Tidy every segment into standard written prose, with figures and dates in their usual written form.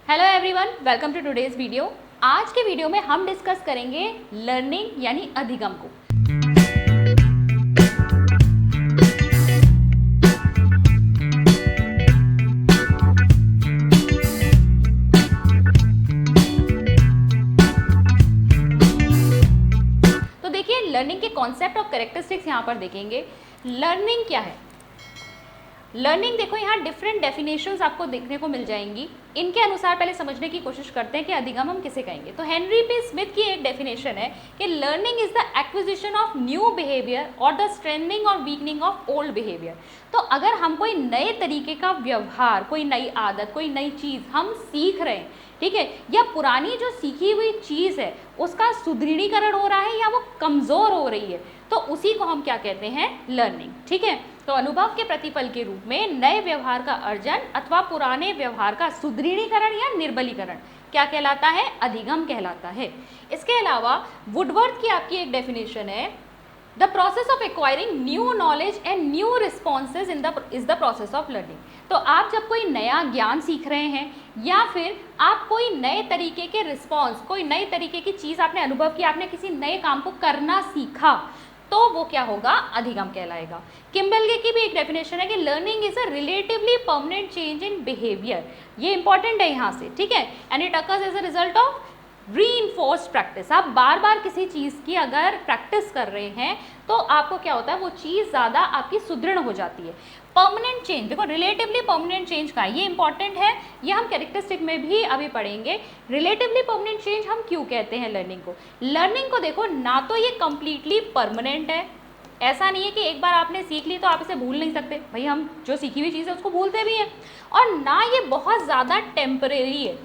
Hello everyone, welcome to today's video. आज के video में हम डिस्कस करेंगे लर्निंग यानी अधिगम को। तो देखिए, लर्निंग के कॉन्सेप्ट और कैरेक्टरिस्टिक्स यहाँ पर देखेंगे। लर्निंग क्या है? लर्निंग देखो, यहाँ डिफरेंट डेफिनेशंस आपको देखने को मिल जाएंगी। इनके अनुसार पहले समझने की कोशिश करते हैं कि अधिगम हम किसे कहेंगे। तो हेनरी पी स्मिथ की एक डेफिनेशन है कि learning is the acquisition of new behaviour और द स्ट्रेंथनिंग और वीकनिंग ऑफ ओल्ड बिहेवियर। तो अगर हम कोई नए तरीके का व्यवहार, कोई नई आदत, कोई नई चीज़ हम सीख रहे हैं, ठीक है, या पुरानी जो सीखी हुई चीज़ है उसका सुदृढ़ीकरण हो रहा है या वो कमज़ोर हो रही है, तो उसी को हम क्या कहते हैं? लर्निंग। ठीक है, तो अनुभव के प्रतिफल के रूप में नए व्यवहार का अर्जन अथवा पुराने व्यवहार का सुदृढ़ीकरण या निर्बलीकरण क्या कहलाता है? अधिगम कहलाता है। इसके अलावा वुडवर्थ की आपकी एक डेफिनेशन है, the process of acquiring new knowledge and new responses is the process of learning. तो आप जब कोई नया ज्ञान सीख रहे हैं या फिर आप कोई नए तरीके के रिस्पॉन्स, कोई नए तरीके की चीज़ आपने अनुभव की, आपने किसी नए काम को करना सीखा, तो वो क्या होगा? अधिगम कहलाएगा। किम्बले की भी एक डेफिनेशन है कि learning is a relatively permanent change in behaviour. ये इंपॉर्टेंट है यहाँ से, ठीक है, and it occurs as a result of reinforced practice. आप बार बार किसी चीज़ की अगर प्रैक्टिस कर रहे हैं तो आपको क्या होता है? वो चीज़ ज़्यादा आपकी सुदृढ़ हो जाती है। परमानेंट चेंज, देखो रिलेटिवली परमानेंट चेंज का ये इंपॉर्टेंट है, ये हम कैरेक्टरिस्टिक में भी अभी पढ़ेंगे। रिलेटिवली परमानेंट चेंज हम क्यों कहते हैं लर्निंग को? लर्निंग को देखो, ना तो ये कंप्लीटली परमानेंट है, ऐसा नहीं है कि एक बार आपने सीख ली तो आप इसे भूल नहीं सकते, भाई हम जो सीखी हुई चीज़ है उसको भूलते भी हैं, और ना ये बहुत ज़्यादा टेम्परेरी है।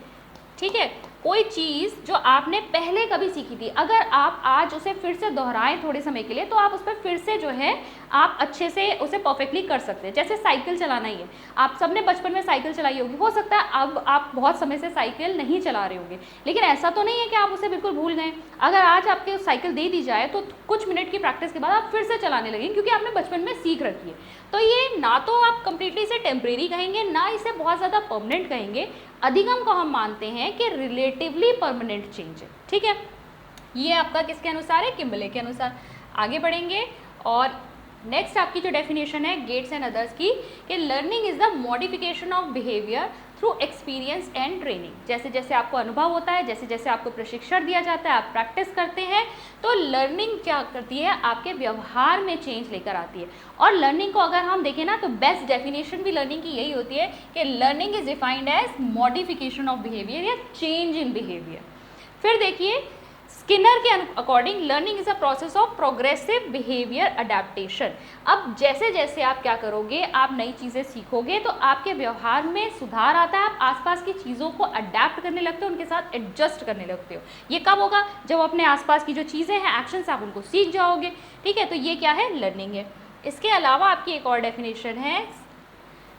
ठीक है, कोई चीज़ जो आपने पहले कभी सीखी थी, अगर आप आज उसे फिर से दोहराएं थोड़े समय के लिए, तो आप उस पर फिर से जो है आप अच्छे से उसे परफेक्टली कर सकते हैं। जैसे साइकिल चलाना ही है, आप सबने बचपन में साइकिल चलाई होगी, हो सकता है अब आप बहुत समय से साइकिल नहीं चला रहे होंगे, लेकिन ऐसा तो नहीं है कि आप उसे बिल्कुल भूल गए। अगर आज आपके साइकिल दे दी जाए तो कुछ मिनट की प्रैक्टिस के बाद आप फिर से चलाने लगेंगे, क्योंकि आपने बचपन में सीख रखी है। तो ये ना तो आप कंप्लीटली इसे टेम्परेरी कहेंगे, ना इसे बहुत ज़्यादा परमानेंट कहेंगे। अधिगम को हम मानते हैं कि रिलेटिवली परमानेंट चेंज है। ठीक है, ये आपका किसके अनुसार है? किम्बले के अनुसार। आगे बढ़ेंगे और नेक्स्ट आपकी जो डेफिनेशन है गेट्स एंड अदर्स की, कि learning is the modification of behaviour through experience and training. जैसे जैसे आपको अनुभव होता है, जैसे जैसे आपको प्रशिक्षण दिया जाता है, आप प्रैक्टिस करते हैं, तो लर्निंग क्या करती है? आपके व्यवहार में चेंज लेकर आती है। और लर्निंग को अगर हम देखें ना, तो बेस्ट डेफिनेशन भी लर्निंग की यही होती है कि learning is defined as modification of behaviour या चेंज इन बिहेवियर। फिर देखिए, स्किनर के according learning is a process of progressive behaviour adaptation. अब जैसे जैसे आप क्या करोगे, आप नई चीज़ें सीखोगे तो आपके व्यवहार में सुधार आता है, आप आसपास की चीज़ों को अडेप्ट करने लगते हो, उनके साथ एडजस्ट करने लगते हो। ये कब होगा? जब अपने आसपास की जो चीज़ें हैं, एक्शंस, आप उनको सीख जाओगे। ठीक है, तो ये क्या है? लर्निंग है। इसके अलावा आपकी एक और डेफिनेशन है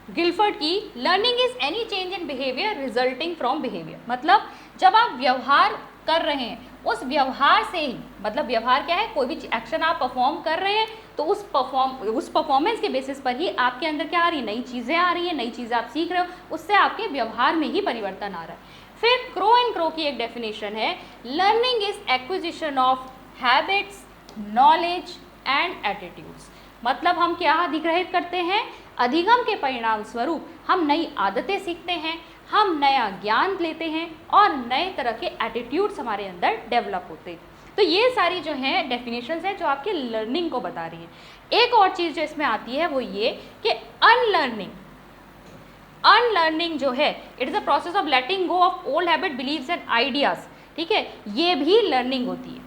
गिलफर्ड की, learning is any change in behaviour resulting from behaviour. मतलब जब आप व्यवहार कर रहे हैं, उस व्यवहार से ही, मतलब व्यवहार क्या है? कोई भी एक्शन आप परफॉर्म कर रहे हैं तो उस परफॉर्मेंस के बेसिस पर ही आपके अंदर क्या आ रही है? नई चीज़ें आ रही हैं, नई चीज़ें आप सीख रहे हो, उससे आपके व्यवहार में ही परिवर्तन आ रहा है। फिर क्रो एंड क्रो की एक डेफिनेशन है, learning is acquisition of habits, knowledge and attitudes. मतलब हम क्या अधिग्रहित करते हैं? अधिगम के परिणाम स्वरूप हम नई आदतें सीखते हैं, हम नया ज्ञान लेते हैं और नए तरह के एटीट्यूड्स हमारे अंदर डेवलप होते हैं। तो ये सारी जो हैं डेफिनेशंस हैं जो आपकी लर्निंग को बता रही हैं। एक और चीज़ जो इसमें आती है वो ये कि अनलर्निंग जो है, it is a process of letting go of old habit, beliefs and ideas. ठीक है, ये भी लर्निंग होती है।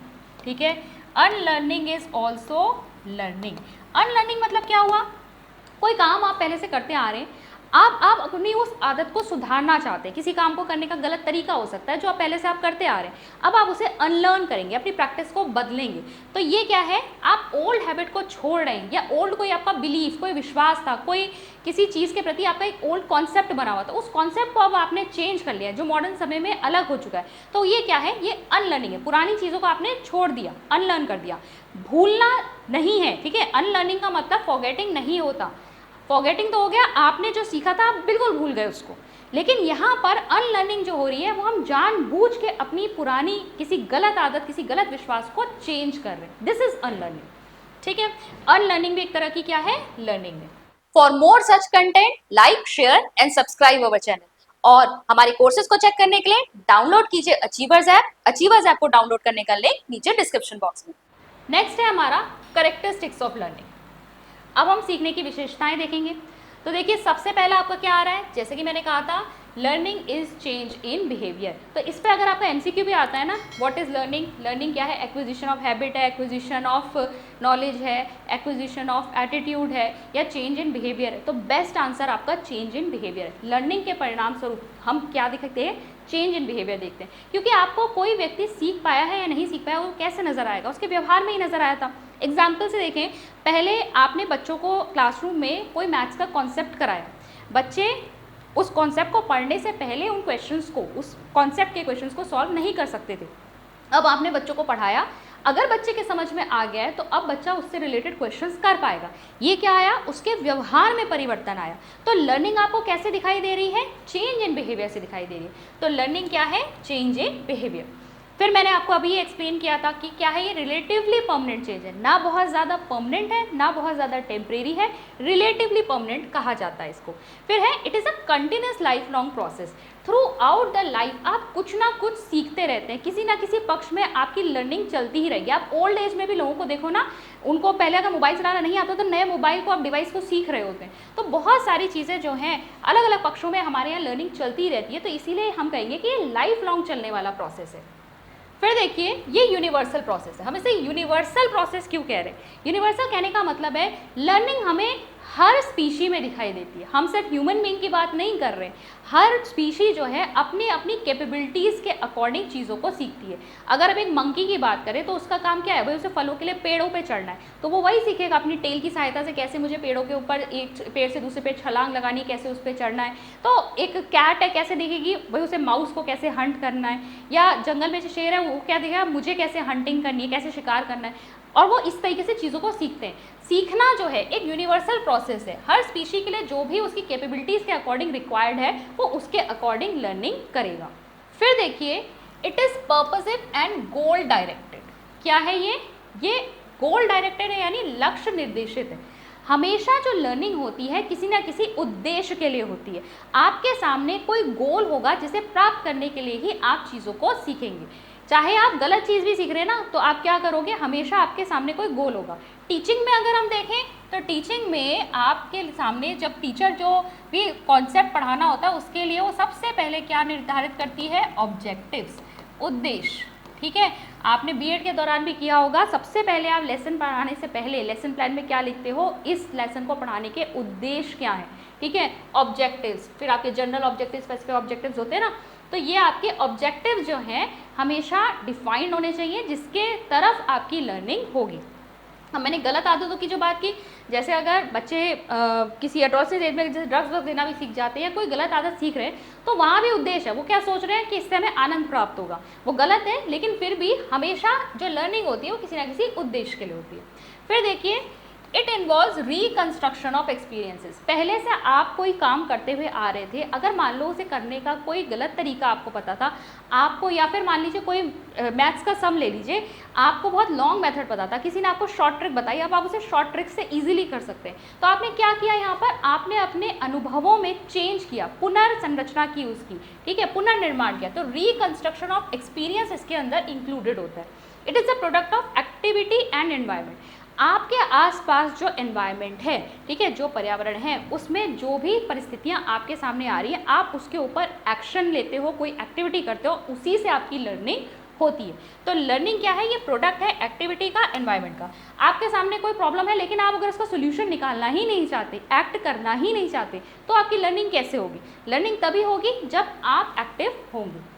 ठीक है, unlearning is also learning. Unlearning मतलब क्या हुआ? कोई काम आप पहले से करते आ रहे हैं, आप अपनी उस आदत को सुधारना चाहते हैं, किसी काम को करने का गलत तरीका हो सकता है जो आप पहले से आप करते आ रहे हैं, अब आप उसे अनलर्न करेंगे, अपनी प्रैक्टिस को बदलेंगे। तो ये क्या है? आप ओल्ड हैबिट को छोड़ रहे हैं, या ओल्ड कोई आपका बिलीफ, कोई विश्वास था, कोई किसी चीज़ के प्रति आपका एक ओल्ड कॉन्सेप्ट बना हुआ था, उस कॉन्सेप्ट को अब आपने चेंज कर लिया, जो मॉडर्न समय में अलग हो चुका है। तो ये क्या है? ये अनलर्निंग है। पुरानी चीज़ों को आपने छोड़ दिया, अनलर्न कर दिया। भूलना नहीं है, ठीक है, अनलर्निंग का मतलब फॉरगेटिंग नहीं होता। फॉरगेटिंग तो हो गया, आपने जो सीखा था आप बिल्कुल भूल गए उसको, लेकिन यहाँ पर अनलर्निंग जो हो रही है वो हम जानबूझ के अपनी पुरानी किसी गलत आदत, किसी गलत विश्वास को चेंज कर रहे हैं। This is unlearning. ठीक है, अनलर्निंग भी एक तरह की क्या है, लर्निंग है। For more such content like, share and subscribe our channel. और हमारे कोर्सेज को चेक करने के लिए डाउनलोड कीजिए अचीवर्स ऐप। अचीवर्स ऐप को डाउनलोड करने का लिंक नीचे डिस्क्रिप्शन बॉक्स में। नेक्स्ट है हमारा कैरेक्टरिस्टिक्स ऑफ लर्निंग। अब हम सीखने की विशेषताएं देखेंगे। तो देखिए सबसे पहला आपका क्या आ रहा है, जैसे कि मैंने कहा था learning is change in behaviour. तो इस पर अगर आपका एमसीक्यू भी आता है ना, व्हाट इज लर्निंग, लर्निंग क्या है, एक्विजिशन ऑफ हैबिट है, एक्विजिशन ऑफ नॉलेज है, एक्विजिशन ऑफ एटीट्यूड है, या चेंज इन बिहेवियर है, तो बेस्ट आंसर आपका चेंज इन बिहेवियर है। लर्निंग के परिणाम स्वरूप हम क्या दिखते हैं, चेंज इन बिहेवियर देखते हैं। क्योंकि आपको कोई व्यक्ति सीख पाया है या नहीं सीख पाया, वो कैसे नजर आएगा, उसके व्यवहार में ही नजर आया था। एग्जाम्पल से देखें, पहले आपने बच्चों को क्लासरूम में कोई मैथ्स का कॉन्सेप्ट कराया, बच्चे उस कॉन्सेप्ट को पढ़ने से पहले उन क्वेश्चंस को, उस कॉन्सेप्ट के क्वेश्चंस को सॉल्व नहीं कर सकते थे। अब आपने बच्चों को पढ़ाया, अगर बच्चे के समझ में आ गया है तो अब बच्चा उससे रिलेटेड क्वेश्चंस कर पाएगा। ये क्या आया, उसके व्यवहार में परिवर्तन आया। तो लर्निंग आपको कैसे दिखाई दे रही है, चेंज इन बिहेवियर से दिखाई दे रही है। तो लर्निंग क्या है, चेंज इन बिहेवियर। फिर मैंने आपको अभी ये एक्सप्लेन किया था कि क्या है, ये रिलेटिवली परमानेंट चेंज है, ना बहुत ज़्यादा परमानेंट है ना बहुत ज़्यादा टेम्परेरी है, रिलेटिवली परमानेंट कहा जाता है इसको। फिर है it is a continuous life long process. Through out the life आप कुछ ना कुछ सीखते रहते हैं, किसी ना किसी पक्ष में आपकी लर्निंग चलती ही रहेगी। आप ओल्ड एज में भी लोगों को देखो ना, उनको पहले अगर मोबाइल चलाना नहीं आता तो नए मोबाइल को, आप डिवाइस को सीख रहे होते हैं। तो बहुत सारी चीज़ें जो हैं अलग अलग पक्षों में हमारे यहाँ लर्निंग चलती ही रहती है। तो इसीलिए हम कहेंगे कि ये लाइफ लॉन्ग चलने वाला प्रोसेस है। फिर देखिए ये यूनिवर्सल प्रोसेस है। हम इसे यूनिवर्सल प्रोसेस क्यों कह रहे हैं, यूनिवर्सल कहने का मतलब है लर्निंग हमें हर स्पीशी में दिखाई देती है। हम सिर्फ ह्यूमन बीइंग की बात नहीं कर रहे, हर स्पीशी जो है अपनी अपनी कैपेबिलिटीज़ के अकॉर्डिंग चीज़ों को सीखती है। अगर अब एक मंकी की बात करें तो उसका काम क्या है, भाई उसे फलों के लिए पेड़ों पे चढ़ना है, तो वो वही सीखेगा अपनी टेल की सहायता से, कैसे मुझे पेड़ों के ऊपर एक पेड़ से दूसरे पेड़ छलांग लगानी, कैसे उस पर चढ़ना है। तो एक कैट है, कैसे देखेगी भाई उसे माउस को कैसे हंट करना है, या जंगल में जो शेर है वो क्या देखेगा, मुझे कैसे हंटिंग करनी है, कैसे शिकार करना है। और वो इस तरीके से चीज़ों को सीखते हैं। सीखना जो है एक यूनिवर्सल प्रोसेस है, हर स्पीशी के लिए जो भी उसकी कैपेबिलिटीज़ के अकॉर्डिंग रिक्वायर्ड है वो उसके अकॉर्डिंग लर्निंग करेगा। फिर देखिए it is purposive and goal directed. क्या है ये गोल डायरेक्टेड है, यानी लक्ष्य निर्देशित है। हमेशा जो लर्निंग होती है किसी ना किसी उद्देश्य के लिए होती है। आपके सामने कोई गोल होगा जिसे प्राप्त करने के लिए ही आप चीज़ों को सीखेंगे। चाहे आप गलत चीज़ भी सीख रहे हैं ना, तो आप क्या करोगे, हमेशा आपके सामने कोई गोल होगा। टीचिंग में अगर हम देखें तो टीचिंग में आपके सामने जब टीचर जो भी कॉन्सेप्ट पढ़ाना होता है उसके लिए वो सबसे पहले क्या निर्धारित करती है, ऑब्जेक्टिव्स, उद्देश्य। ठीक है, आपने बीएड के दौरान भी किया होगा, सबसे पहले आप लेसन पढ़ाने से पहले लेसन प्लान में क्या लिखते हो, इस लेसन को पढ़ाने के उद्देश्य क्या है। ठीक है, ऑब्जेक्टिव्स। फिर आपके जनरल ऑब्जेक्टिव्स, स्पेसिफिक ऑब्जेक्टिव्स होते हैं ना, तो ये आपके ऑब्जेक्टिव जो हैं हमेशा डिफाइंड होने चाहिए, जिसके तरफ आपकी लर्निंग होगी। अब मैंने गलत आदतों की जो बात की, जैसे अगर बच्चे किसी एडोलसेंस एज में जैसे ड्रग्स देना भी सीख जाते हैं या कोई गलत आदत सीख रहे हैं, तो वहाँ भी उद्देश्य है, वो क्या सोच रहे हैं कि इससे हमें आनंद प्राप्त होगा। वो गलत है, लेकिन फिर भी हमेशा जो लर्निंग होती है वो किसी ना किसी उद्देश्य के लिए होती है। फिर देखिए it involves reconstruction of experiences. पहले से आप कोई काम करते हुए आ रहे थे, अगर मान लो उसे करने का कोई गलत तरीका आपको पता था आपको, या फिर मान लीजिए कोई मैथ्स का सम ले लीजिए, आपको बहुत लॉन्ग मेथड पता था, किसी ने आपको शॉर्ट ट्रिक बताई, अब आप उसे शॉर्ट ट्रिक से इजीली कर सकते हैं। तो आपने क्या किया, यहाँ पर आपने अपने अनुभवों में चेंज किया, पुनर्संरचना की उसकी। ठीक है, पुनर्निर्माण किया। तो रिकन्स्ट्रक्शन ऑफ एक्सपीरियंस इसके अंदर इंक्लूडेड होता है। It is a product of activity and environment. आपके आसपास जो एनवायरनमेंट है, ठीक है, जो पर्यावरण है, उसमें जो भी परिस्थितियां आपके सामने आ रही हैं, आप उसके ऊपर एक्शन लेते हो, कोई एक्टिविटी करते हो, उसी से आपकी लर्निंग होती है। तो लर्निंग क्या है, ये प्रोडक्ट है एक्टिविटी का, एनवायरनमेंट का। आपके सामने कोई प्रॉब्लम है, लेकिन आप अगर उसका सोल्यूशन निकालना ही नहीं चाहते, एक्ट करना ही नहीं चाहते, तो आपकी लर्निंग कैसे होगी। लर्निंग तभी होगी जब आप एक्टिव होंगे।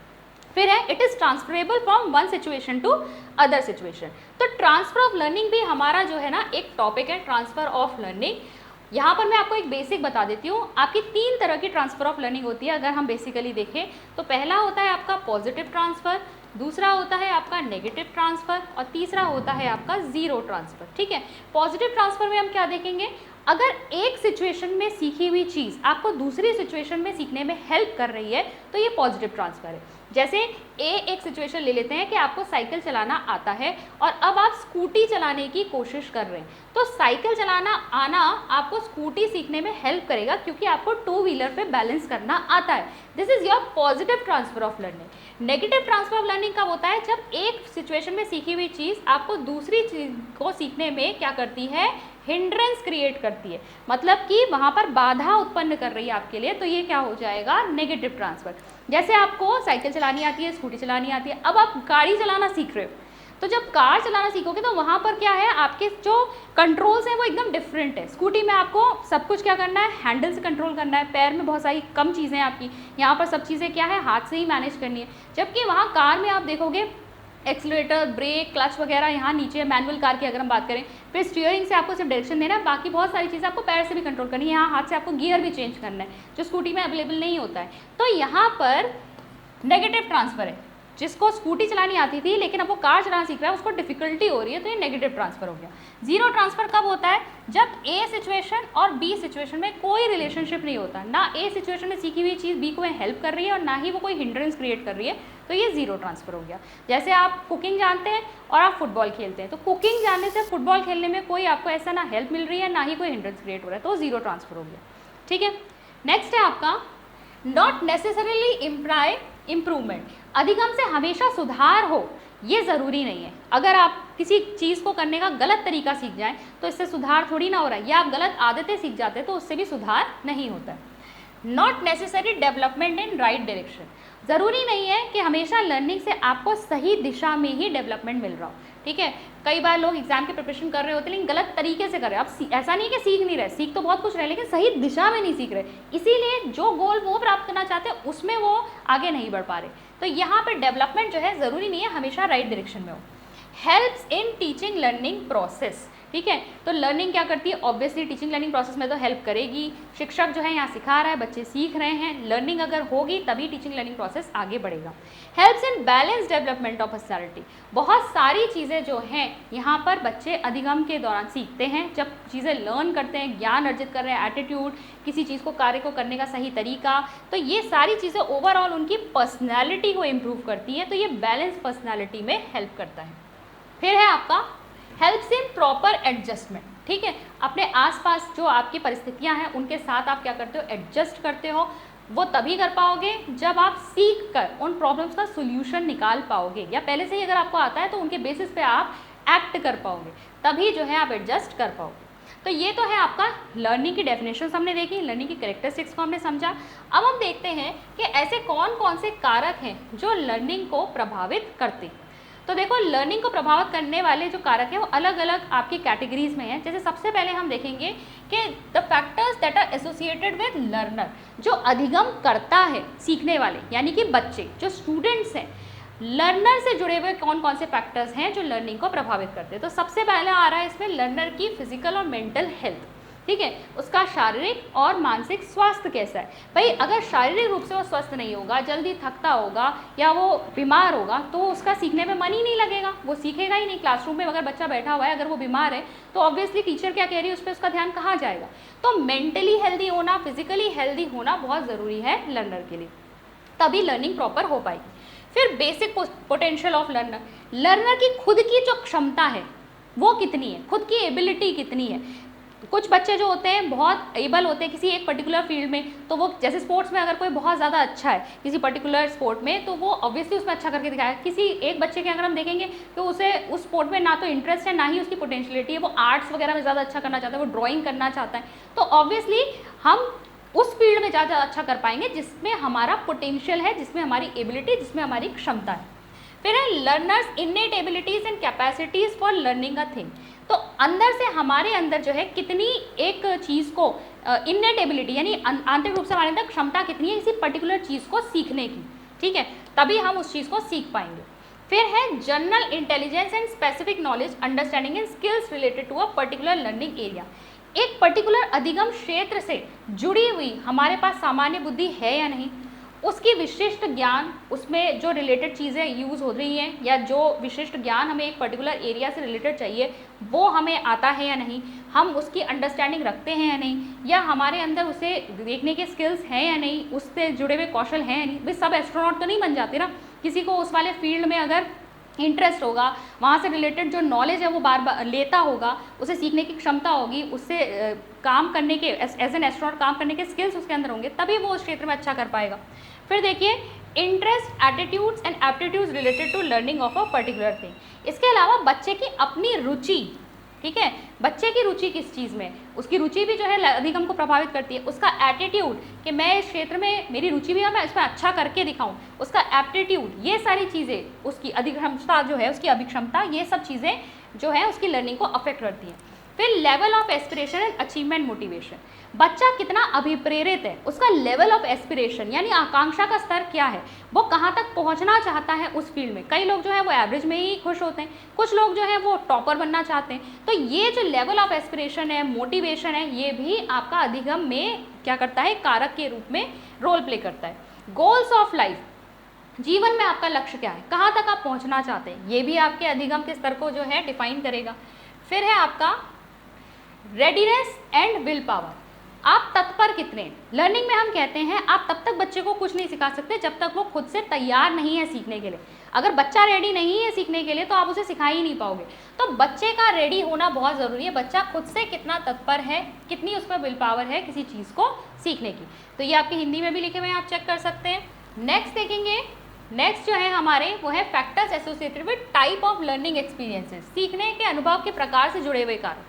फिर है it is transferable from one situation to other situation. तो ट्रांसफर ऑफ लर्निंग भी हमारा जो है ना एक टॉपिक है, ट्रांसफर ऑफ लर्निंग। यहाँ पर मैं आपको एक बेसिक बता देती हूँ। आपकी 3 तरह की ट्रांसफर ऑफ लर्निंग होती है अगर हम बेसिकली देखें तो। पहला होता है आपका पॉजिटिव ट्रांसफ़र, दूसरा होता है आपका नेगेटिव ट्रांसफ़र, और तीसरा होता है आपका ज़ीरो ट्रांसफ़र। ठीक है, पॉजिटिव ट्रांसफ़र में हम क्या देखेंगे, अगर एक सिचुएशन में सीखी हुई चीज़ आपको दूसरी सिचुएशन में सीखने में हेल्प कर रही है तो ये पॉजिटिव ट्रांसफ़र है। जैसे एक सिचुएशन ले लेते हैं कि आपको साइकिल चलाना आता है और अब आप स्कूटी चलाने की कोशिश कर रहे हैं, तो साइकिल चलाना आना आपको स्कूटी सीखने में हेल्प करेगा क्योंकि आपको टू व्हीलर पे बैलेंस करना आता है। This is your positive transfer of learning. Negative transfer of learning कब होता है? जब एक सिचुएशन में सीखी हुई चीज़ आपको दूसरी चीज़ को सीखने में क्या करती है? हिंड्रेंस क्रिएट करती है, मतलब कि वहाँ पर बाधा उत्पन्न कर रही है आपके लिए, तो ये क्या हो जाएगा? Negative transfer. जैसे आपको साइकिल चलानी आती है, स्कूटी चलानी आती है, अब आप गाड़ी चलाना सीख रहे हो, तो जब कार चलाना सीखोगे तो वहाँ पर क्या है, आपके जो कंट्रोल्स हैं वो एकदम डिफरेंट है। स्कूटी में आपको सब कुछ क्या करना है? हैंडल से कंट्रोल करना है, पैर में बहुत सारी कम चीज़ें हैं आपकी, यहाँ पर सब चीज़ें क्या है? हाथ से ही मैनेज करनी है। जबकि वहाँ कार में आप देखोगे एक्सीलरेटर, ब्रेक, क्लच वगैरह यहाँ नीचे, मैनुअल कार की अगर हम बात करें, फिर स्टीयरिंग से आपको सिर्फ डायरेक्शन देना है, बाकी बहुत सारी चीज़ें आपको पैर से भी कंट्रोल करनी है, यहाँ हाथ से आपको गियर भी चेंज करना है, जो स्कूटी में अवेलेबल नहीं होता है। तो यहाँ पर नेगेटिव ट्रांसफ़र है। जिसको स्कूटी चलानी आती थी लेकिन अब वो कार चलाना सीख रहा है, उसको डिफिकल्टी हो रही है, तो ये नेगेटिव ट्रांसफ़र हो गया। जीरो ट्रांसफ़र कब होता है? जब ए सिचुएशन और बी सिचुएशन में कोई रिलेशनशिप नहीं होता, ना ए सिचुएशन में सीखी हुई चीज़ बी को हेल्प कर रही है और ना ही वो कोई हिंड्रेंस क्रिएट कर रही है, तो ये जीरो ट्रांसफ़र हो गया। जैसे आप कुकिंग जानते हैं और आप फुटबॉल खेलते हैं, तो कुकिंग जानने से फुटबॉल खेलने में कोई आपको ऐसा ना हेल्प मिल रही है ना ही कोई हिंड्रेंस क्रिएट हो रहा है, तो जीरो ट्रांसफ़र हो गया। ठीक है, नेक्स्ट है आपका नॉट नेसेसरीली इम्प्लाई इम्प्रूवमेंट। अधिगम से हमेशा सुधार हो ये ज़रूरी नहीं है। अगर आप किसी चीज़ को करने का गलत तरीका सीख जाएं तो इससे सुधार थोड़ी ना हो रहा है, या आप गलत आदतें सीख जाते हैं तो उससे भी सुधार नहीं होता है। Not necessary development in right direction. ज़रूरी नहीं है कि हमेशा लर्निंग से आपको सही दिशा में ही डेवलपमेंट मिल रहा हो। ठीक है, कई बार लोग एग्जाम की प्रिपरेशन कर रहे होते हैं लेकिन गलत तरीके से कर रहे हैं। अब ऐसा नहीं है कि सीख नहीं रहे, सीख तो बहुत कुछ रहे लेकिन सही दिशा में नहीं सीख रहे, इसीलिए जो गोल वो प्राप्त करना चाहते हैं उसमें वो आगे नहीं बढ़ पा रहे। तो यहाँ पर डेवलपमेंट जो है ज़रूरी नहीं है हमेशा राइट डायरेक्शन में हो। Helps in teaching learning process. ठीक है, तो लर्निंग क्या करती है? ऑब्वियसली टीचिंग लर्निंग प्रोसेस में तो हेल्प करेगी। शिक्षक जो है यहाँ सिखा रहा है, बच्चे सीख रहे हैं, लर्निंग अगर होगी तभी टीचिंग लर्निंग प्रोसेस आगे बढ़ेगा। Helps in balance development of personality. बहुत सारी चीज़ें जो हैं यहाँ पर बच्चे अधिगम के दौरान सीखते हैं, जब चीज़ें लर्न करते हैं, ज्ञान अर्जित कर रहे हैं, एटीट्यूड, किसी चीज़ को कार्य को करने का सही तरीका, तो ये सारी चीज़ें ओवरऑल उनकी पर्सनैलिटी को इम्प्रूव करती है, तो ये बैलेंस पर्सनैलिटी में हेल्प करता है। फिर है आपका हेल्प्स इन प्रॉपर एडजस्टमेंट। ठीक है, अपने आसपास जो आपकी परिस्थितियां हैं उनके साथ आप क्या करते हो? एडजस्ट करते हो। वो तभी कर पाओगे जब आप सीख कर उन प्रॉब्लम्स का सोल्यूशन निकाल पाओगे, या पहले से ही अगर आपको आता है तो उनके बेसिस पे आप एक्ट कर पाओगे, तभी जो है आप एडजस्ट कर पाओगे। तो ये तो है आपका लर्निंग की डेफिनेशन हमने देखी, लर्निंग की कैरेक्टरिस्टिक्स को हमने समझा। अब हम देखते हैं कि ऐसे कौन कौन से कारक हैं जो लर्निंग को प्रभावित करते हैं। तो देखो, लर्निंग को प्रभावित करने वाले जो कारक हैं वो अलग अलग आपकी कैटेगरीज में हैं। जैसे सबसे पहले हम देखेंगे कि the factors that are associated with learner. जो अधिगम करता है, सीखने वाले यानी कि बच्चे, जो स्टूडेंट्स हैं, लर्नर से जुड़े हुए कौन कौन से फैक्टर्स हैं जो लर्निंग को प्रभावित करते हैं। तो सबसे पहले आ रहा है इसमें लर्नर की फिजिकल और मेंटल हेल्थ। ठीक है, उसका शारीरिक और मानसिक स्वास्थ्य कैसा है। भाई अगर शारीरिक रूप से वो स्वस्थ नहीं होगा, जल्दी थकता होगा या वो बीमार होगा, तो उसका सीखने में मन ही नहीं लगेगा, वो सीखेगा ही नहीं। क्लासरूम में अगर बच्चा बैठा हुआ है, अगर वो बीमार है, तो ऑब्वियसली टीचर क्या कह रही है उस पर उसका ध्यान कहाँ जाएगा। तो मेंटली हेल्दी होना, फिजिकली हेल्दी होना बहुत ज़रूरी है लर्नर के लिए, तभी लर्निंग प्रॉपर हो पाएगी। फिर basic potential of learner. Learner की खुद की जो क्षमता है वो कितनी है, खुद की एबिलिटी कितनी है। कुछ बच्चे जो होते हैं बहुत एबल होते हैं किसी एक पर्टिकुलर फील्ड में, तो वो जैसे स्पोर्ट्स में अगर कोई बहुत ज़्यादा अच्छा है किसी पर्टिकुलर स्पोर्ट में, तो वो ऑब्वियसली उसमें अच्छा करके दिखाएगा। किसी एक बच्चे के अगर हम देखेंगे तो उसे उस स्पोर्ट में ना तो इंटरेस्ट है ना ही उसकी पोटेंशियलिटी है, वो आर्ट्स वगैरह में ज़्यादा अच्छा करना चाहता है, वो ड्राइंग करना चाहता है, तो ऑब्वियसली हम उस फील्ड में ज़्यादा अच्छा कर पाएंगे जिसमें हमारा पोटेंशियल है, जिसमें हमारी एबिलिटी, जिसमें हमारी क्षमता है। फिर है learners innate abilities and capacities for learning a thing. तो अंदर से हमारे अंदर जो है कितनी एक चीज़ को इन्नेट एबिलिटी यानी आंतरिक रूप से हमारे अंदर क्षमता कितनी है किसी पर्टिकुलर चीज़ को सीखने की। ठीक है, तभी हम उस चीज़ को सीख पाएंगे। फिर है general intelligence and specific knowledge, understanding and skills related to a particular learning area. एक पर्टिकुलर अधिगम क्षेत्र से जुड़ी हुई हमारे पास सामान्य बुद्धि है या नहीं, उसकी विशिष्ट ज्ञान, उसमें जो रिलेटेड चीज़ें यूज़ हो रही हैं या जो विशिष्ट ज्ञान हमें एक पर्टिकुलर एरिया से रिलेटेड चाहिए वो हमें आता है या नहीं, हम उसकी अंडरस्टैंडिंग रखते हैं या नहीं, या हमारे अंदर उसे देखने के स्किल्स हैं या नहीं, उससे जुड़े हुए कौशल हैं या नहीं। भाई सब एस्ट्रोनॉट तो नहीं बन जाते ना, किसी को उस वाले फील्ड में अगर इंटरेस्ट होगा, वहाँ से रिलेटेड जो नॉलेज है वो बार बार लेता होगा, उसे सीखने की क्षमता होगी, उससे काम करने के एज एन एस्ट्रोनॉट काम करने के स्किल्स उसके अंदर होंगे, तभी वो उस क्षेत्र में अच्छा कर पाएगा। फिर देखिए interest, attitudes and aptitudes related to learning of a particular thing. इसके अलावा बच्चे की अपनी रुचि, ठीक है, बच्चे की रुचि किस चीज़ में, उसकी रुचि भी जो है अधिगम को प्रभावित करती है। उसका एटीट्यूड कि मैं इस क्षेत्र में मेरी रुचि भी है, मैं इसमें अच्छा करके दिखाऊं, उसका एप्टीट्यूड, ये सारी चीज़ें, उसकी अधिगमता जो है, उसकी अभिक्षमता, ये सब चीज़ें जो है उसकी लर्निंग को अफेक्ट करती हैं। फिर level of aspiration and achievement motivation, बच्चा कितना अभिप्रेरित है, उसका लेवल ऑफ एस्पिरेशन यानी आकांक्षा का स्तर क्या है, वो कहाँ तक पहुँचना चाहता है उस फील्ड में। कई लोग जो है वो एवरेज में ही खुश होते हैं, कुछ लोग जो है वो टॉपर बनना चाहते हैं। तो ये जो लेवल ऑफ एस्पिरेशन है, मोटिवेशन है, ये भी आपका अधिगम में क्या करता है, कारक के रूप में रोल प्ले करता है। गोल्स ऑफ लाइफ, जीवन में आपका लक्ष्य क्या है, कहाँ तक आप पहुँचना चाहते हैं, ये भी आपके अधिगम के स्तर को जो है डिफाइन करेगा। फिर है आपका रेडीनेस एंड विल पावर, आप तत्पर कितने। लर्निंग में हम कहते हैं आप तब तक बच्चे को कुछ नहीं सिखा सकते जब तक वो खुद से तैयार नहीं है सीखने के लिए। अगर बच्चा रेडी नहीं है सीखने के लिए तो आप उसे सिखा ही नहीं पाओगे। तो बच्चे का रेडी होना बहुत ज़रूरी है, बच्चा खुद से कितना तत्पर है, कितनी उसमें विल पावर है किसी चीज़ को सीखने की। तो ये आपकी हिंदी में भी लिखे हुए हैं, आप चेक कर सकते हैं। नेक्स्ट देखेंगे, नेक्स्ट जो है हमारे वो है factors associated with type of learning experiences, सीखने के अनुभव के प्रकार से जुड़े हुए कारक।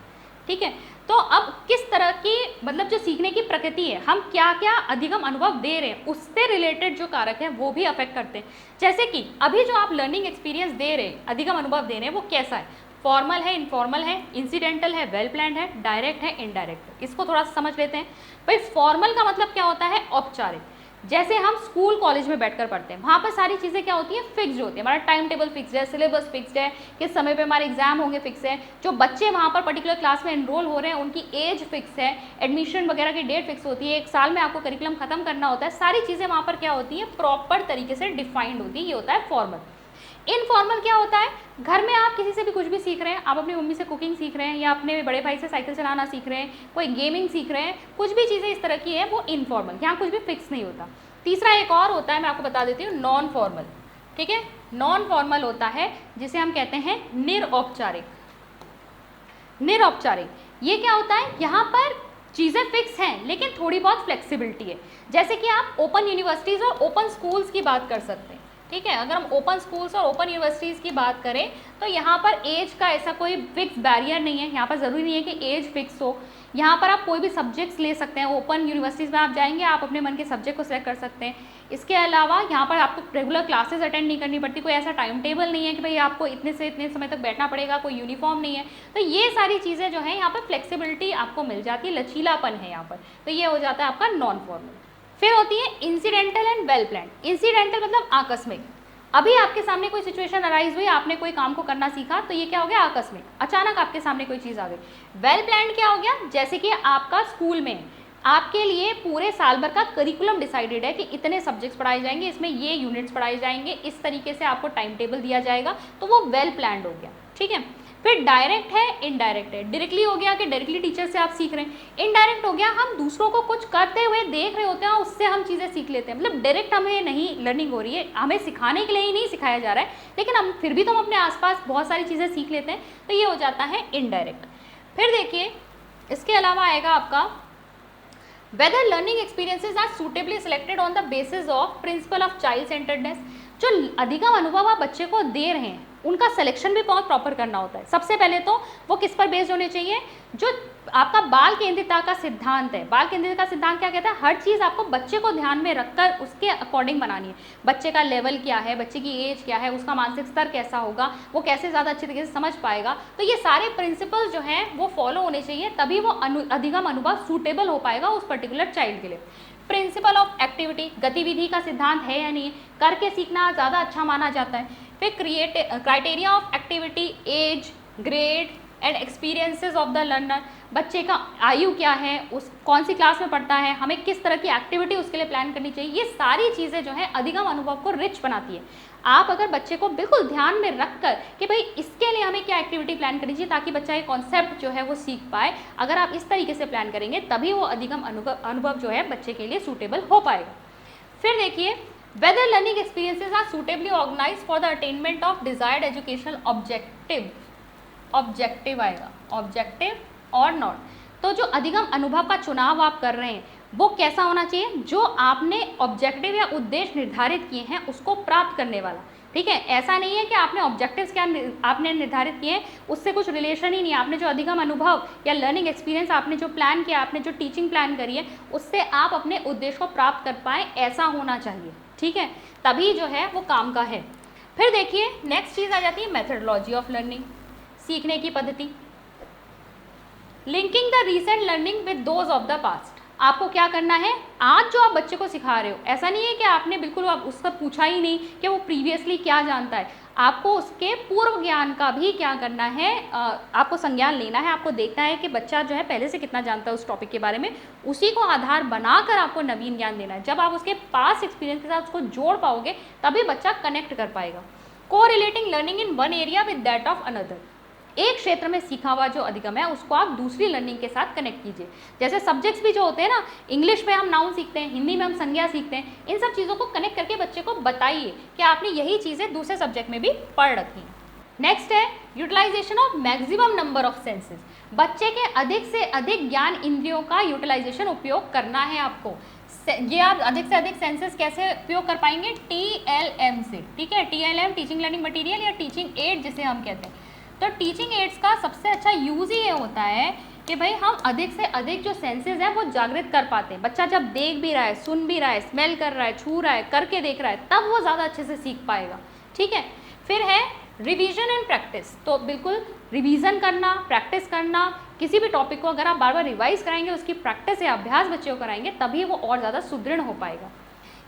ठीक है, तो अब किस तरह की मतलब जो सीखने की प्रकृति है, हम क्या क्या अधिगम अनुभव दे रहे हैं, उससे रिलेटेड जो कारक हैं वो भी अफेक्ट करते हैं। जैसे कि अभी जो आप लर्निंग एक्सपीरियंस दे रहे हैं, अधिगम अनुभव दे रहे हैं, वो कैसा है, फॉर्मल है, इनफॉर्मल है, इंसिडेंटल है, वेल प्लान्ड है, डायरेक्ट है, इनडायरेक्ट है। इसको थोड़ा सा समझ लेते हैं। भाई फॉर्मल का मतलब क्या होता है, औपचारिक। जैसे हम स्कूल कॉलेज में बैठकर पढ़ते हैं, वहाँ पर सारी चीज़ें क्या होती हैं, फिक्स्ड होती है, हमारा टाइम टेबल फिक्स्ड है, सिलेबस फिक्स्ड है, किस समय पे हमारे एग्जाम होंगे फिक्स है, जो बच्चे वहाँ पर पर्टिकुलर क्लास में एनरोल हो रहे हैं उनकी एज फिक्स है, एडमिशन वगैरह की डेट फिक्स होती है, एक साल में आपको करिकुलम खत्म करना होता है, सारी चीज़ें वहाँ पर क्या होती हैं, प्रॉपर तरीके से डिफाइंड होती है। ये होता है फॉर्मल। इनफॉर्मल क्या होता है, घर में आप किसी से भी कुछ भी सीख रहे हैं, आप अपनी मम्मी से कुकिंग सीख रहे हैं या अपने बड़े भाई से साइकिल चलाना सीख रहे हैं, कोई गेमिंग सीख रहे हैं, कुछ भी चीज़ें इस तरह की है, वो इनफॉर्मल, यहाँ कुछ भी फिक्स नहीं होता। तीसरा एक और होता है, मैं आपको बता देती हूँ, नॉन फॉर्मल। ठीक है, नॉन फॉर्मल होता है जिसे हम कहते हैं निरौपचारिक। निरौपचारिक ये क्या होता है, यहाँ पर चीज़ें फिक्स हैं लेकिन थोड़ी बहुत फ्लेक्सिबिलिटी है। जैसे कि आप ओपन यूनिवर्सिटीज़ और ओपन स्कूल्स की बात कर सकते हैं। ठीक है, अगर हम ओपन स्कूल्स और ओपन यूनिवर्सिटीज़ की बात करें तो यहाँ पर एज का ऐसा कोई फिक्स बैरियर नहीं है, यहाँ पर ज़रूरी नहीं है कि एज फिक्स हो, यहाँ पर आप कोई भी सब्जेक्ट्स ले सकते हैं। ओपन यूनिवर्सिटीज़ में आप जाएंगे, आप अपने मन के सब्जेक्ट को सिलेक्ट कर सकते हैं। इसके अलावा यहाँ पर आपको रेगुलर क्लासेस अटेंड नहीं करनी पड़ती, कोई ऐसा टाइम टेबल नहीं है कि भाई आपको इतने से इतने समय तक बैठना पड़ेगा, कोई यूनिफॉर्म नहीं है। तो ये सारी चीज़ें जो है यहाँ पर फ्लेक्सिबिलिटी आपको मिल जाती है, लचीलापन है यहाँ पर, तो ये हो जाता है आपका नॉन फॉर्मल। फिर होती है incidental and well planned. Incidental मतलब आकस्मिक, अभी आपके सामने कोई सिचुएशन अराइज हुई, आपने कोई काम को करना सीखा, तो ये क्या हो गया, आकस्मिक, अचानक आपके सामने कोई चीज़ आ गई। वेल प्लान्ड क्या हो गया, जैसे कि आपका स्कूल में आपके लिए पूरे साल भर का करिकुलम डिसाइडेड है कि इतने सब्जेक्ट्स पढ़ाए जाएंगे, इसमें ये यूनिट्स पढ़ाए जाएंगे, इस तरीके से आपको टाइम टेबल दिया जाएगा, तो वो वेल प्लान्ड हो गया। ठीक है, फिर डायरेक्ट है, इनडायरेक्ट है। डायरेक्टली हो गया कि डायरेक्टली टीचर से आप सीख रहे हैं, इनडायरेक्ट हो गया हम दूसरों को कुछ करते हुए देख रहे होते हैं और उससे हम चीज़ें सीख लेते हैं। मतलब डायरेक्ट हमें नहीं लर्निंग हो रही है, हमें सिखाने के लिए ही नहीं सिखाया जा रहा है, लेकिन हम फिर भी तो हम अपने आसपास बहुत सारी चीज़ें सीख लेते हैं, तो ये हो जाता है इनडायरेक्ट। फिर देखिए इसके अलावा आएगा आपका whether learning experiences are suitably selected on the basis of principle of child centredness. जो अधिगम अनुभव आप बच्चे को दे रहे हैं उनका सिलेक्शन भी बहुत प्रॉपर करना होता है। सबसे पहले तो वो किस पर बेस्ड होने चाहिए, जो आपका बाल केंद्रितता का सिद्धांत है। बाल केंद्रितता का सिद्धांत क्या कहता है, हर चीज़ आपको बच्चे को ध्यान में रखकर उसके अकॉर्डिंग बनानी है। बच्चे का लेवल क्या है, बच्चे की एज क्या है, उसका मानसिक स्तर कैसा होगा, वो कैसे ज़्यादा अच्छी तरीके से समझ पाएगा, तो ये सारे प्रिंसिपल्स जो हैं वो फॉलो होने चाहिए, तभी वो अधिगम अनुभव सूटेबल हो पाएगा उस पर्टिकुलर चाइल्ड के लिए। प्रिंसिपल ऑफ एक्टिविटी, गतिविधि का सिद्धांत है या नहीं, करके सीखना ज़्यादा अच्छा माना जाता है। फिर criteria of activity, age, grade, and experiences of the learner, बच्चे का आयु क्या है, उस कौन सी क्लास में पढ़ता है, हमें किस तरह की एक्टिविटी उसके लिए प्लान करनी चाहिए, ये सारी चीज़ें जो है अधिगम अनुभव को रिच बनाती है। आप अगर बच्चे को बिल्कुल ध्यान में रखकर कि भाई इसके लिए हमें क्या एक्टिविटी प्लान करनी चाहिए ताकि बच्चा ये कॉन्सेप्ट जो है वो सीख पाए, अगर आप इस तरीके से प्लान करेंगे तभी वो अधिगम अनुभव जो है बच्चे के लिए सूटेबल हो पाएगा। फिर देखिए, whether learning experiences are suitably organized for the attainment of desired educational objective आएगा, objective और not। तो जो अधिगम अनुभव का चुनाव आप कर रहे हैं वो कैसा होना चाहिए, जो आपने ऑब्जेक्टिव या उद्देश्य निर्धारित किए हैं उसको प्राप्त करने वाला। ठीक है, ऐसा नहीं है कि आपने ऑब्जेक्टिव्स क्या आपने निर्धारित किए हैं उससे कुछ रिलेशन ही नहीं है, आपने जो अधिगम अनुभव या लर्निंग एक्सपीरियंस आपने जो प्लान किया, आपने जो टीचिंग प्लान करी है उससे आप अपने उद्देश्य को प्राप्त कर पाएँ, ऐसा होना चाहिए। ठीक है, तभी जो है वो काम का है। फिर देखिए नेक्स्ट चीज़ आ जाती है मेथडोलॉजी ऑफ लर्निंग, सीखने की पद्धति। Linking the recent learning with those of the past. आपको क्या करना है, आज जो आप बच्चे को सिखा रहे हो ऐसा नहीं है कि आपने बिल्कुल उसका पूछा ही नहीं कि वो प्रीवियसली क्या जानता है, आपको उसके पूर्व ज्ञान का भी क्या करना है, आपको संज्ञान लेना है, आपको देखना है कि बच्चा जो है पहले से कितना जानता है उस टॉपिक के बारे में, उसी को आधार बनाकर आपको नवीन ज्ञान देना है। जब आप उसके पास एक्सपीरियंस के साथ उसको जोड़ पाओगे तभी बच्चा कनेक्ट कर पाएगा। को relating learning in one area with that of another. एक क्षेत्र में सीखा हुआ जो अधिगम है उसको आप दूसरी लर्निंग के साथ कनेक्ट कीजिए। जैसे सब्जेक्ट्स भी जो होते हैं ना, इंग्लिश में हम नाउन सीखते हैं, हिंदी में हम संज्ञा सीखते हैं, इन सब चीज़ों को कनेक्ट करके बच्चे को बताइए कि आपने यही चीज़ें दूसरे सब्जेक्ट में भी पढ़ रखी हैं। नेक्स्ट है utilisation of maximum number of senses. बच्चे के अधिक से अधिक ज्ञान इंद्रियों का यूटिलाइजेशन उपयोग करना है आपको। ये आप अधिक से अधिक सेंसेस कैसे उपयोग कर पाएंगे, TLM से। ठीक है, TLM टीचिंग लर्निंग मटीरियल या टीचिंग एड जिसे हम कहते हैं। तो टीचिंग एड्स का सबसे अच्छा यूज़ ही ये होता है कि भाई हम अधिक से अधिक जो सेंसेस हैं वो जागृत कर पाते हैं। बच्चा जब देख भी रहा है, सुन भी रहा है, स्मेल कर रहा है, छू रहा है, करके देख रहा है, तब वो ज़्यादा अच्छे से सीख पाएगा। ठीक है, फिर है रिवीजन एंड प्रैक्टिस। तो बिल्कुल रिवीजन करना, प्रैक्टिस करना, किसी भी टॉपिक को अगर आप बार बार रिवाइज कराएंगे, उसकी प्रैक्टिस या अभ्यास बच्चे को कराएंगे तभी वो और ज़्यादा सुदृढ़ हो पाएगा।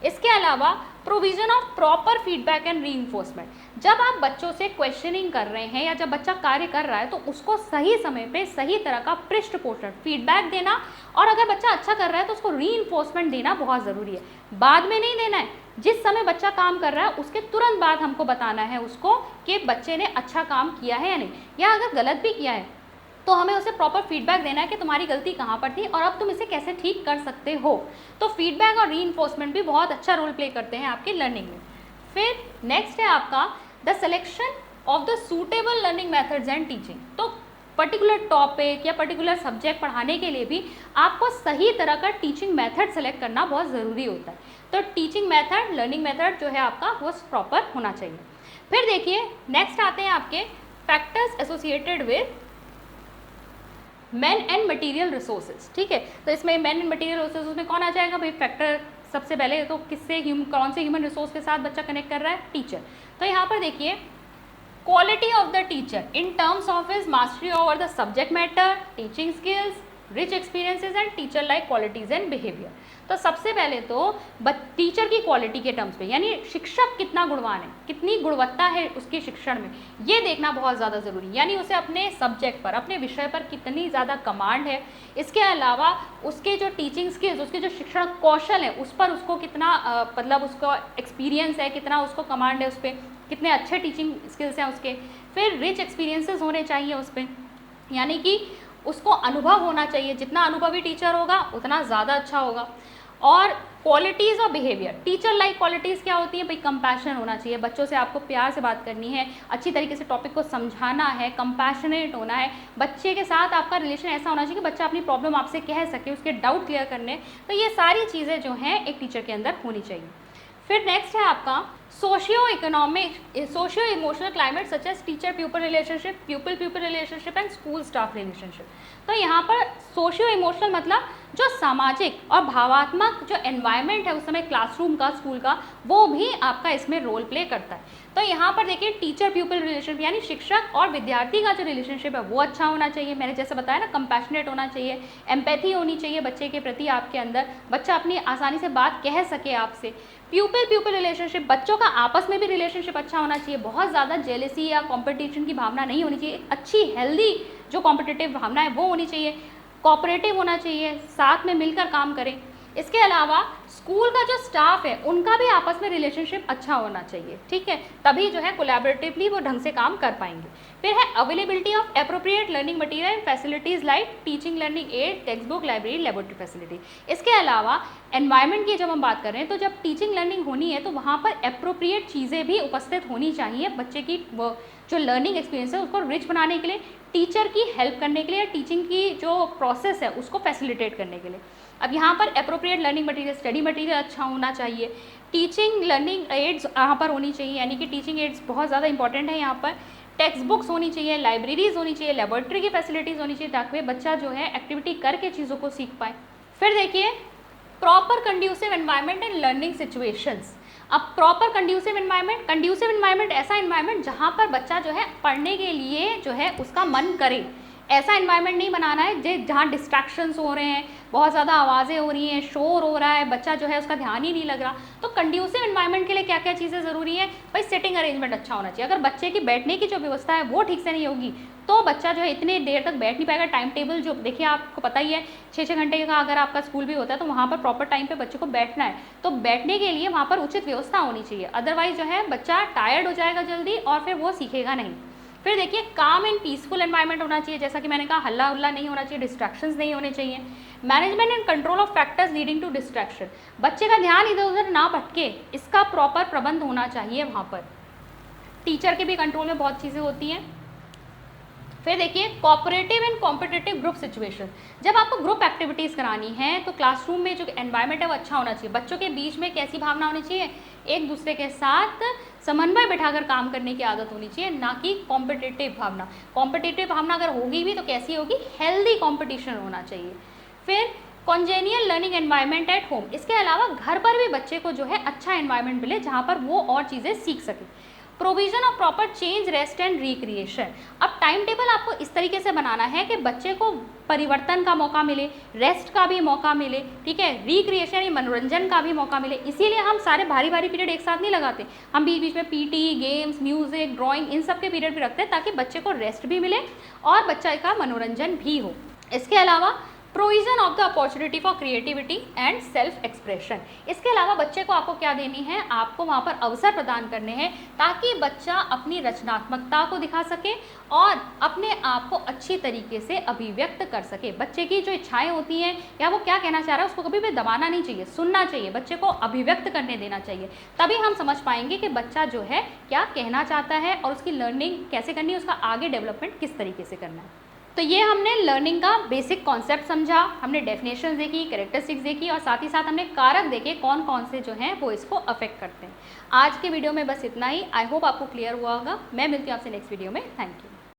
इसके अलावा provision of proper feedback and reinforcement. जब आप बच्चों से क्वेश्चनिंग कर रहे हैं या जब बच्चा कार्य कर रहा है तो उसको सही समय पे सही तरह का पृष्ठ पोषण फीडबैक देना, और अगर बच्चा अच्छा कर रहा है तो उसको रीइंफोर्समेंट देना बहुत ज़रूरी है। बाद में नहीं देना है, जिस समय बच्चा काम कर रहा है उसके तुरंत बाद हमको बताना है उसको कि बच्चे ने अच्छा काम किया है या नहीं, या अगर गलत भी किया है तो हमें उसे प्रॉपर फीडबैक देना है कि तुम्हारी गलती कहाँ पर थी और अब तुम इसे कैसे ठीक कर सकते हो। तो फीडबैक और रीइंफोर्समेंट भी बहुत अच्छा रोल प्ले करते हैं आपकी लर्निंग में। फिर नेक्स्ट है आपका the selection of the suitable learning methods and teaching. तो पर्टिकुलर टॉपिक या पर्टिकुलर सब्जेक्ट पढ़ाने के लिए भी आपको सही तरह का टीचिंग मेथड सेलेक्ट करना बहुत ज़रूरी होता है। तो टीचिंग मेथड, लर्निंग मेथड जो है आपका वो प्रॉपर होना चाहिए। फिर देखिए नेक्स्ट आते हैं आपके factors associated with man and material resources. ठीक है, तो इसमें मैन एंड मटेरियल रिसोर्सेज में कौन आ जाएगा भाई, फैक्टर सबसे पहले तो किससे कौन से ह्यूमन रिसोर्स के साथ बच्चा कनेक्ट कर रहा है, टीचर। तो यहाँ पर देखिए quality of the teacher in terms of his mastery over the subject matter, teaching skills, rich experiences and teacher like qualities and behaviour. तो सबसे पहले तो टीचर की क्वालिटी के टर्म्स पे, यानी शिक्षक कितना गुणवान है, कितनी गुणवत्ता है उसके शिक्षण में, ये देखना बहुत ज़्यादा ज़रूरी है। यानी उसे अपने सब्जेक्ट पर, अपने विषय पर कितनी ज़्यादा कमांड है। इसके अलावा उसके जो टीचिंग स्किल्स, उसके जो शिक्षण कौशल है उस पर उसको कितना मतलब उसका एक्सपीरियंस है, कितना उसको कमांड है उस पर, कितने अच्छे टीचिंग स्किल्स हैं उसके। फिर रिच एक्सपीरियंसेस होने चाहिए उस पर, यानी कि उसको अनुभव होना चाहिए, जितना अनुभवी टीचर होगा उतना ज़्यादा अच्छा होगा। और क्वालिटीज़ और बिहेवियर, टीचर लाइक क्वालिटीज़ क्या होती हैं भाई, कंपैशन होना चाहिए, बच्चों से आपको प्यार से बात करनी है, अच्छी तरीके से टॉपिक को समझाना है, कंपैशनेट होना है, बच्चे के साथ आपका रिलेशन ऐसा होना चाहिए कि बच्चा अपनी प्रॉब्लम आपसे कह सके, उसके डाउट क्लियर करने। तो ये सारी चीज़ें जो हैं एक टीचर के अंदर होनी चाहिए। फिर नेक्स्ट है आपका socio emotional climate such as teacher pupil relationship, pupil pupil relationship and school staff relationship. तो यहाँ पर सोशियो इमोशनल मतलब जो सामाजिक और भावात्मक जो एनवायरनमेंट है उस समय क्लासरूम का, स्कूल का, वो भी आपका इसमें रोल प्ले करता है। तो यहाँ पर देखिए टीचर प्यूपल रिलेशनशिप यानी शिक्षक और विद्यार्थी का जो रिलेशनशिप है वो अच्छा होना चाहिए। मैंने जैसे बताया ना, कंपैशनेट होना चाहिए, एम्पैथी होनी चाहिए बच्चे के प्रति आपके अंदर, बच्चा अपनी आसानी से बात कह सके आपसे। प्यूपल प्यूपल रिलेशनशिप, बच्चों का आपस में भी रिलेशनशिप अच्छा होना चाहिए, बहुत ज़्यादा जेलेसी या कॉम्पिटिशन की भावना नहीं होनी चाहिए। अच्छी हेल्दी जो कॉम्पिटिटिव भावना है वो होनी चाहिए, कोऑपरेटिव होना चाहिए, साथ में मिलकर काम करें। इसके अलावा स्कूल का जो स्टाफ है उनका भी आपस में रिलेशनशिप अच्छा होना चाहिए, ठीक है, तभी जो है कोलैबोरेटिवली वो ढंग से काम कर पाएंगे। फिर है availability of appropriate learning material and facilities like teaching, learning aid, text book, library, laboratory facility. इसके अलावा एनवायरनमेंट की जब हम बात कर रहे हैं तो जब टीचिंग लर्निंग होनी है तो वहाँ पर एप्रोप्रिएट चीज़ें भी उपस्थित होनी चाहिए बच्चे की वो जो लर्निंग एक्सपीरियंस है उसको रिच बनाने के लिए, टीचर की हेल्प करने के लिए, टीचिंग की जो प्रोसेस है उसको फैसिलिटेट करने के लिए। अब यहाँ पर appropriate learning material, study material अच्छा होना चाहिए, टीचिंग लर्निंग एड्स यहाँ पर होनी चाहिए, यानी कि टीचिंग एड्स बहुत ज़्यादा इंपॉर्टेंट है यहाँ पर, टेक्स्ट बुक्स होनी चाहिए, लाइब्रेरीज होनी चाहिए, लेबोरेटरी की फैसिलिटीज़ होनी चाहिए ताकि बच्चा जो है एक्टिविटी करके चीज़ों को सीख पाए। फिर देखिए proper conducive environment and learning situations. अब प्रॉपर कंड्यूसिव एनवायरनमेंट ऐसा एनवायरनमेंट जहाँ पर बच्चा जो है पढ़ने के लिए जो है उसका मन करे, ऐसा एनवायरनमेंट नहीं बनाना है जहाँ डिस्ट्रैक्शंस हो रहे हैं, बहुत ज़्यादा आवाज़ें हो रही हैं, शोर हो रहा है, बच्चा जो है उसका ध्यान ही नहीं लग रहा। तो कंड्यूसिव एनवायरनमेंट के लिए क्या क्या चीज़ें ज़रूरी है भाई, सिटिंग अरेंजमेंट अच्छा होना चाहिए। अगर बच्चे की बैठने की जो व्यवस्था है वो ठीक से नहीं होगी तो बच्चा जो है इतने देर तक बैठ नहीं पाएगा। टाइम टेबल जो देखिए आपको पता ही है 6-6 घंटे का अगर आपका स्कूल भी होता है तो वहाँ पर प्रॉपर टाइम पे बच्चे को बैठना है, तो बैठने के लिए वहाँ पर उचित व्यवस्था होनी चाहिए, अदरवाइज जो है बच्चा टायर्ड हो जाएगा जल्दी और फिर वो सीखेगा नहीं। फिर देखिए काम एंड पीसफुल एनवायरनमेंट होना चाहिए, जैसा कि मैंने कहा हल्ला उल्ला नहीं होना चाहिए, डिस्ट्रैक्शंस नहीं होने चाहिए। Management and control of factors leading to distraction, बच्चे का ध्यान इधर उधर ना भटके, इसका प्रॉपर प्रबंध होना चाहिए वहाँ पर। टीचर के भी कंट्रोल में बहुत चीज़ें होती हैं। फिर देखिए cooperative and competitive group situation, जब आपको ग्रुप एक्टिविटीज़ करानी है तो क्लासरूम में जो एनवायरनमेंट है वो अच्छा होना चाहिए। बच्चों के बीच में कैसी भावना होनी चाहिए, एक दूसरे के साथ समन्वय बिठाकर काम करने की आदत होनी चाहिए, ना कि कॉम्पिटिटिव भावना। कॉम्पिटिटिव भावना अगर होगी भी तो कैसी होगी, हेल्दी कॉम्पिटिशन होना चाहिए। फिर कॉन्जेनियल लर्निंग एनवायरनमेंट एट होम, इसके अलावा घर पर भी बच्चे को जो है अच्छा एनवायरनमेंट मिले जहाँ पर वो और चीज़ें सीख सके। Provision of proper change, rest and recreation, अब टाइम टेबल आपको इस तरीके से बनाना है कि बच्चे को परिवर्तन का मौका मिले, रेस्ट का भी मौका मिले, ठीक है, रिक्रिएशन यानी मनोरंजन का भी मौका मिले। इसीलिए हम सारे भारी पीरियड एक साथ नहीं लगाते, हम बीच बीच में पीटी, गेम्स, म्यूजिक, ड्राइंग, इन सब के पीरियड भी रखते हैं ताकि बच्चे को रेस्ट भी मिले और बच्चे का मनोरंजन भी हो। इसके अलावा provision of the opportunity for creativity and self expression, इसके अलावा बच्चे को आपको क्या देनी है, आपको वहाँ पर अवसर प्रदान करने हैं ताकि बच्चा अपनी रचनात्मकता को दिखा सके और अपने आप को अच्छी तरीके से अभिव्यक्त कर सके। बच्चे की जो इच्छाएं होती हैं या वो क्या कहना चाह रहा है उसको कभी भी दबाना नहीं चाहिए, सुनना चाहिए, बच्चे को अभिव्यक्त करने देना चाहिए, तभी हम समझ पाएंगे कि बच्चा जो है क्या कहना चाहता है और उसकी लर्निंग कैसे करनी है, उसका आगे डेवलपमेंट किस तरीके से करना है। तो ये हमने लर्निंग का बेसिक कॉन्सेप्ट समझा, हमने डेफिनेशंस देखी, कैरेक्टरिस्टिक्स देखी और साथ ही साथ हमने कारक देखे कौन कौन से जो हैं वो इसको अफेक्ट करते हैं। आज के वीडियो में बस इतना ही। आई होप आपको क्लियर हुआ होगा। मैं मिलती हूँ आपसे नेक्स्ट वीडियो में। Thank you.